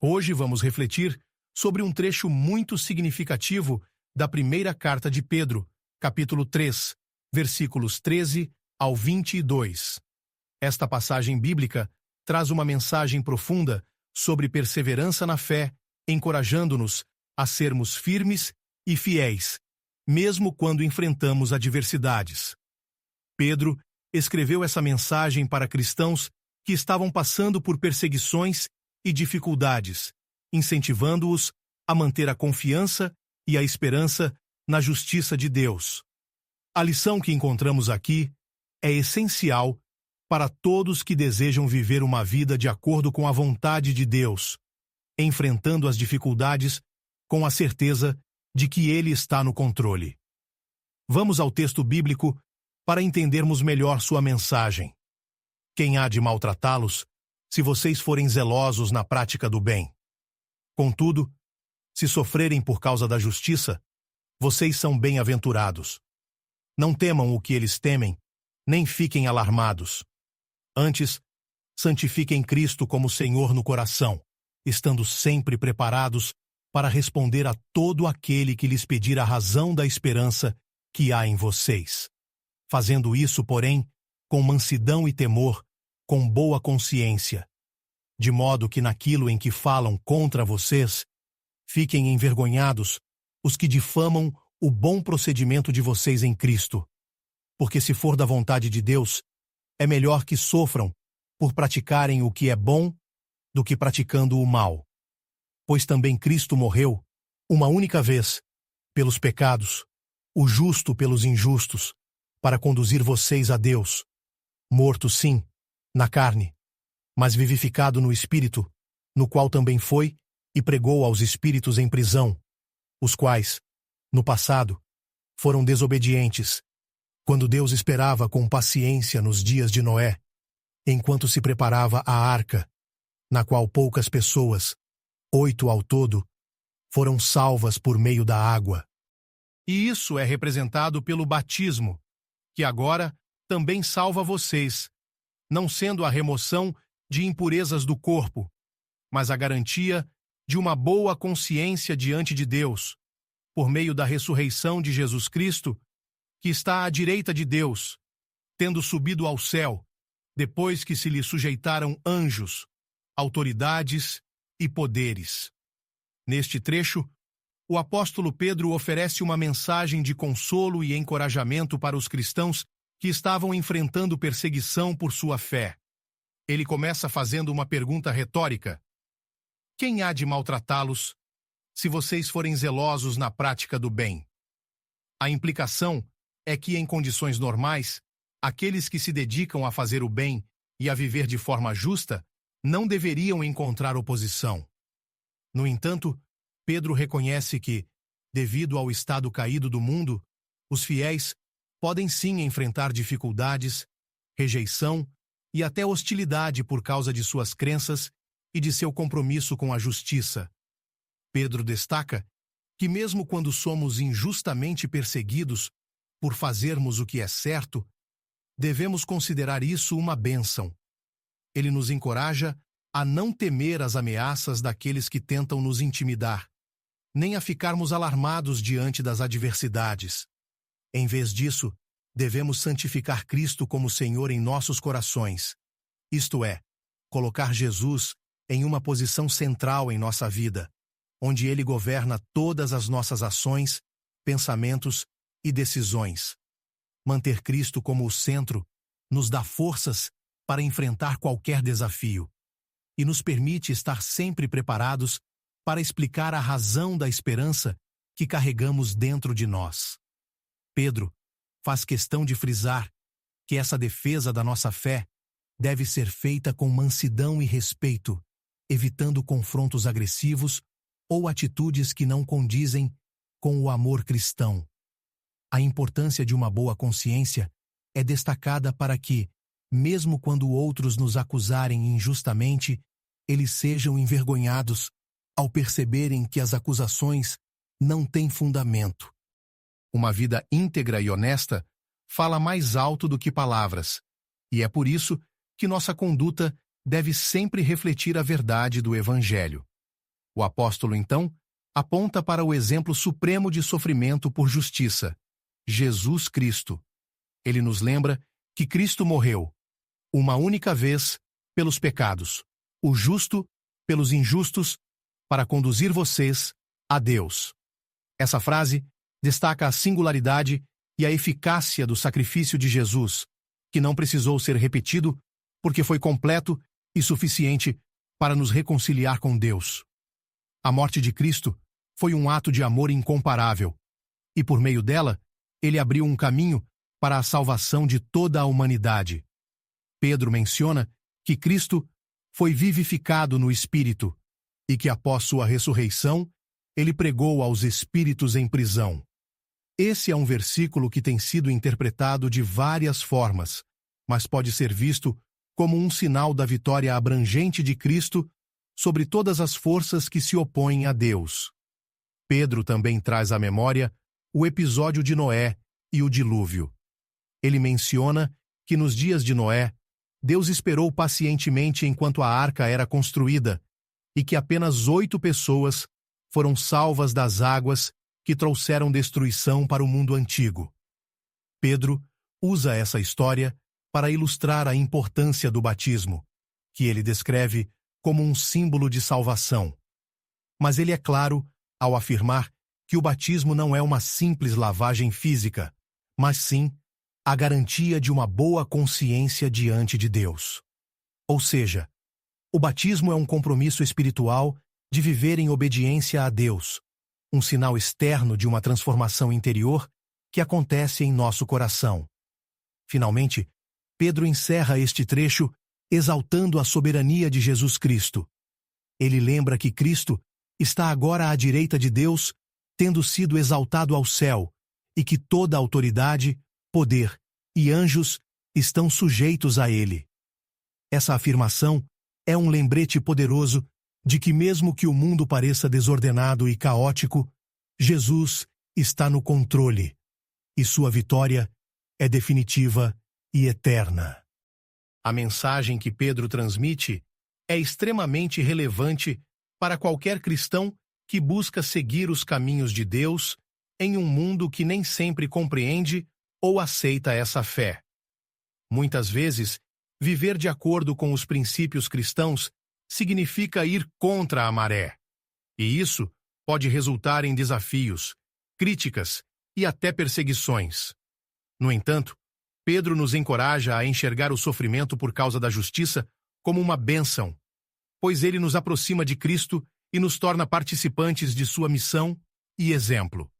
Hoje vamos refletir sobre um trecho muito significativo da primeira carta de Pedro, capítulo 3, versículos 13 ao 22. Esta passagem bíblica traz uma mensagem profunda sobre perseverança na fé, encorajando-nos a sermos firmes e fiéis, mesmo quando enfrentamos adversidades. Pedro escreveu essa mensagem para cristãos que estavam passando por perseguições e dificuldades, incentivando-os a manter a confiança e a esperança na justiça de Deus. A lição que encontramos aqui é essencial para todos que desejam viver uma vida de acordo com a vontade de Deus, enfrentando as dificuldades com a certeza de que Ele está no controle. Vamos ao texto bíblico para entendermos melhor sua mensagem. Quem há de maltratá-los, se vocês forem zelosos na prática do bem? Contudo, se sofrerem por causa da justiça, vocês são bem-aventurados. Não temam o que eles temem, nem fiquem alarmados. Antes, santifiquem Cristo como Senhor no coração, estando sempre preparados para responder a todo aquele que lhes pedir a razão da esperança que há em vocês. Fazendo isso, porém, com mansidão e temor, com boa consciência, de modo que naquilo em que falam contra vocês, fiquem envergonhados os que difamam o bom procedimento de vocês em Cristo. Porque se for da vontade de Deus, é melhor que sofram por praticarem o que é bom do que praticando o mal. Pois também Cristo morreu, uma única vez, pelos pecados, o justo pelos injustos, para conduzir vocês a Deus. Morto, sim, na carne, mas vivificado no Espírito, no qual também foi e pregou aos espíritos em prisão, os quais, no passado, foram desobedientes, quando Deus esperava com paciência nos dias de Noé, enquanto se preparava a arca, na qual poucas pessoas, 8 ao todo, foram salvas por meio da água. E isso é representado pelo batismo, que agora também salva vocês, não sendo a remoção de impurezas do corpo, mas a garantia de uma boa consciência diante de Deus, por meio da ressurreição de Jesus Cristo, que está à direita de Deus, tendo subido ao céu, depois que se lhe sujeitaram anjos, autoridades e poderes. Neste trecho, o apóstolo Pedro oferece uma mensagem de consolo e encorajamento para os cristãos que estavam enfrentando perseguição por sua fé. Ele começa fazendo uma pergunta retórica: quem há de maltratá-los, se vocês forem zelosos na prática do bem? A implicação é que, em condições normais, aqueles que se dedicam a fazer o bem e a viver de forma justa não deveriam encontrar oposição. No entanto, Pedro reconhece que, devido ao estado caído do mundo, os fiéis podem sim enfrentar dificuldades, rejeição e até hostilidade por causa de suas crenças e de seu compromisso com a justiça. Pedro destaca que mesmo quando somos injustamente perseguidos por fazermos o que é certo, devemos considerar isso uma bênção. Ele nos encoraja a não temer as ameaças daqueles que tentam nos intimidar, nem a ficarmos alarmados diante das adversidades. Em vez disso, devemos santificar Cristo como Senhor em nossos corações, isto é, colocar Jesus em uma posição central em nossa vida, onde Ele governa todas as nossas ações, pensamentos e decisões. Manter Cristo como o centro nos dá forças para enfrentar qualquer desafio e nos permite estar sempre preparados para explicar a razão da esperança que carregamos dentro de nós. Pedro faz questão de frisar que essa defesa da nossa fé deve ser feita com mansidão e respeito, evitando confrontos agressivos ou atitudes que não condizem com o amor cristão. A importância de uma boa consciência é destacada para que, mesmo quando outros nos acusarem injustamente, eles sejam envergonhados ao perceberem que as acusações não têm fundamento. Uma vida íntegra e honesta fala mais alto do que palavras, e é por isso que nossa conduta deve sempre refletir a verdade do Evangelho. O apóstolo, então, aponta para o exemplo supremo de sofrimento por justiça, Jesus Cristo. Ele nos lembra que Cristo morreu, uma única vez, pelos pecados, o justo pelos injustos, para conduzir vocês a Deus. Essa frase destaca a singularidade e a eficácia do sacrifício de Jesus, que não precisou ser repetido porque foi completo e suficiente para nos reconciliar com Deus. A morte de Cristo foi um ato de amor incomparável, e por meio dela, ele abriu um caminho para a salvação de toda a humanidade. Pedro menciona que Cristo foi vivificado no Espírito e que, após sua ressurreição, ele pregou aos espíritos em prisão. Esse é um versículo que tem sido interpretado de várias formas, mas pode ser visto como um sinal da vitória abrangente de Cristo sobre todas as forças que se opõem a Deus. Pedro também traz à memória o episódio de Noé e o dilúvio. Ele menciona que nos dias de Noé, Deus esperou pacientemente enquanto a arca era construída e que apenas 8 pessoas foram salvas das águas que trouxeram destruição para o mundo antigo. Pedro usa essa história para ilustrar a importância do batismo, que ele descreve como um símbolo de salvação. Mas ele é claro ao afirmar que o batismo não é uma simples lavagem física, mas sim a garantia de uma boa consciência diante de Deus. Ou seja, o batismo é um compromisso espiritual de viver em obediência a Deus, um sinal externo de uma transformação interior que acontece em nosso coração. Finalmente, Pedro encerra este trecho exaltando a soberania de Jesus Cristo. Ele lembra que Cristo está agora à direita de Deus, tendo sido exaltado ao céu, e que toda autoridade, poder e anjos estão sujeitos a ele. Essa afirmação é um lembrete poderoso de que, mesmo que o mundo pareça desordenado e caótico, Jesus está no controle, e sua vitória é definitiva e eterna. A mensagem que Pedro transmite é extremamente relevante para qualquer cristão que busca seguir os caminhos de Deus em um mundo que nem sempre compreende ou aceita essa fé. Muitas vezes, viver de acordo com os princípios cristãos significa ir contra a maré. E isso pode resultar em desafios, críticas e até perseguições. No entanto, Pedro nos encoraja a enxergar o sofrimento por causa da justiça como uma bênção, pois ele nos aproxima de Cristo e nos torna participantes de sua missão e exemplo.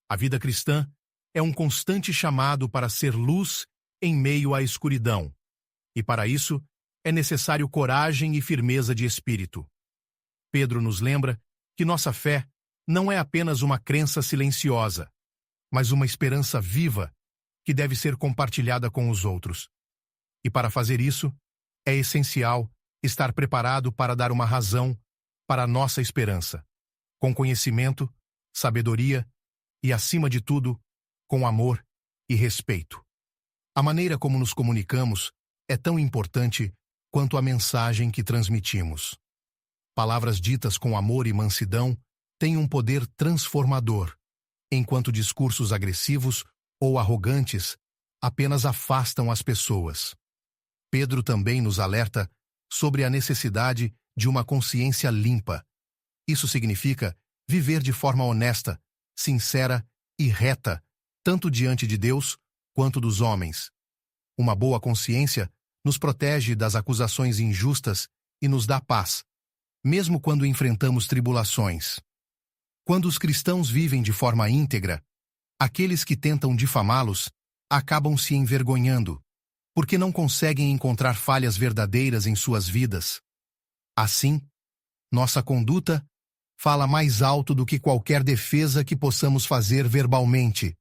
A vida cristã é um constante chamado para ser luz em meio à escuridão, e para isso é necessário coragem e firmeza de espírito. Pedro nos lembra que nossa fé não é apenas uma crença silenciosa, mas uma esperança viva que deve ser compartilhada com os outros. E para fazer isso, é essencial estar preparado para dar uma razão para a nossa esperança, com conhecimento, sabedoria e, acima de tudo, com amor e respeito. A maneira como nos comunicamos é tão importante quanto a mensagem que transmitimos. Palavras ditas com amor e mansidão têm um poder transformador, enquanto discursos agressivos ou arrogantes apenas afastam as pessoas. Pedro também nos alerta sobre a necessidade de uma consciência limpa. Isso significa viver de forma honesta, sincera e reta, tanto diante de Deus quanto dos homens. Uma boa consciência nos protege das acusações injustas e nos dá paz, mesmo quando enfrentamos tribulações. Quando os cristãos vivem de forma íntegra, aqueles que tentam difamá-los acabam se envergonhando, porque não conseguem encontrar falhas verdadeiras em suas vidas. Assim, nossa conduta fala mais alto do que qualquer defesa que possamos fazer verbalmente.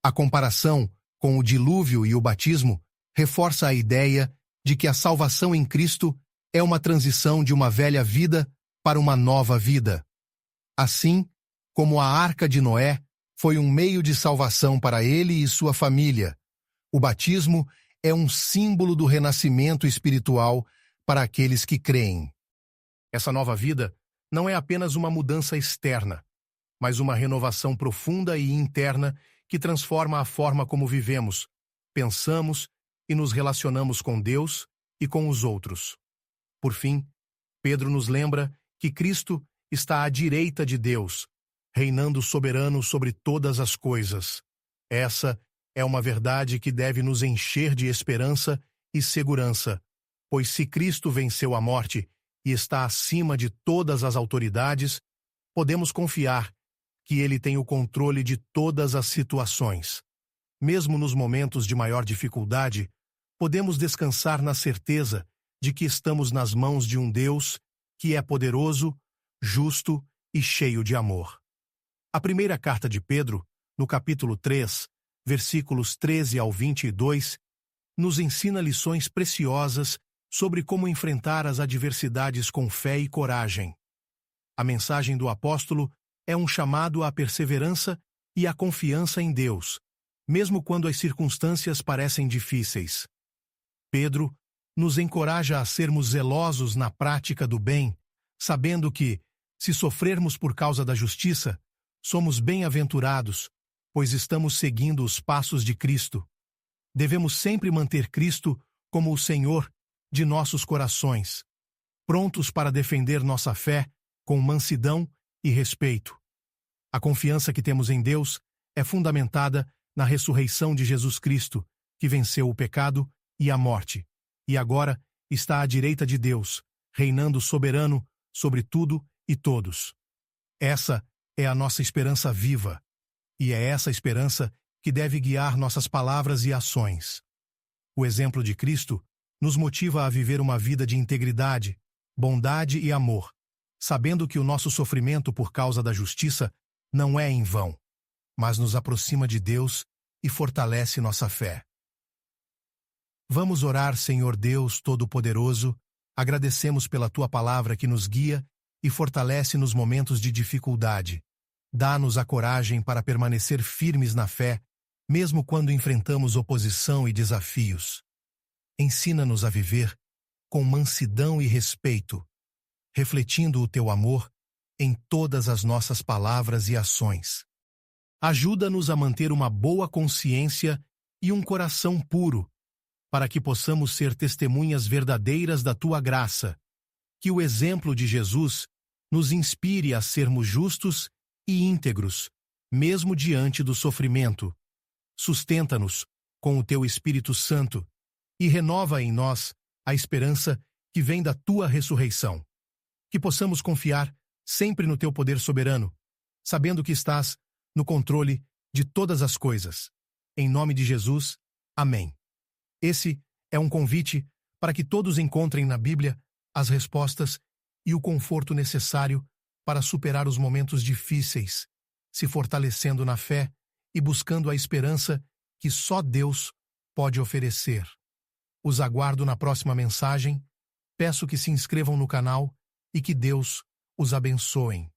A comparação com o dilúvio e o batismo reforça a ideia de que a salvação em Cristo é uma transição de uma velha vida para uma nova vida. Assim como a arca de Noé foi um meio de salvação para ele e sua família, o batismo é um símbolo do renascimento espiritual para aqueles que creem. Essa nova vida não é apenas uma mudança externa, mas uma renovação profunda e interna que transforma a forma como vivemos, pensamos e nos relacionamos com Deus e com os outros. Por fim, Pedro nos lembra que Cristo está à direita de Deus, reinando soberano sobre todas as coisas. Essa é uma verdade que deve nos encher de esperança e segurança, pois se Cristo venceu a morte e está acima de todas as autoridades, podemos confiar que Ele tem o controle de todas as situações. Mesmo nos momentos de maior dificuldade, podemos descansar na certeza de que estamos nas mãos de um Deus que é poderoso, justo e cheio de amor. A primeira carta de Pedro, no capítulo 3, versículos 13 ao 22, nos ensina lições preciosas sobre como enfrentar as adversidades com fé e coragem. A mensagem do apóstolo é um chamado à perseverança e à confiança em Deus, mesmo quando as circunstâncias parecem difíceis. Pedro nos encoraja a sermos zelosos na prática do bem, sabendo que, se sofrermos por causa da justiça, somos bem-aventurados, pois estamos seguindo os passos de Cristo. Devemos sempre manter Cristo como o Senhor de nossos corações, prontos para defender nossa fé com mansidão e respeito. A confiança que temos em Deus é fundamentada na ressurreição de Jesus Cristo, que venceu o pecado e a morte, e agora está à direita de Deus, reinando soberano sobre tudo e todos. Essa é a nossa esperança viva, e é essa esperança que deve guiar nossas palavras e ações. O exemplo de Cristo nos motiva a viver uma vida de integridade, bondade e amor, sabendo que o nosso sofrimento por causa da justiça não é em vão, mas nos aproxima de Deus e fortalece nossa fé. Vamos orar, Senhor Deus Todo-Poderoso, agradecemos pela Tua palavra que nos guia e fortalece nos momentos de dificuldade. Dá-nos a coragem para permanecer firmes na fé, mesmo quando enfrentamos oposição e desafios. Ensina-nos a viver com mansidão e respeito, refletindo o Teu amor em todas as nossas palavras e ações. Ajuda-nos a manter uma boa consciência e um coração puro, para que possamos ser testemunhas verdadeiras da Tua graça. Que o exemplo de Jesus nos inspire a sermos justos e íntegros, mesmo diante do sofrimento. Sustenta-nos com o Teu Espírito Santo e renova em nós a esperança que vem da Tua ressurreição. Que possamos confiar sempre no Teu poder soberano, sabendo que estás no controle de todas as coisas. Em nome de Jesus, amém. Esse é um convite para que todos encontrem na Bíblia as respostas e o conforto necessário para superar os momentos difíceis, se fortalecendo na fé e buscando a esperança que só Deus pode oferecer. Os aguardo na próxima mensagem, peço que se inscrevam no canal e que Deus os abençoe.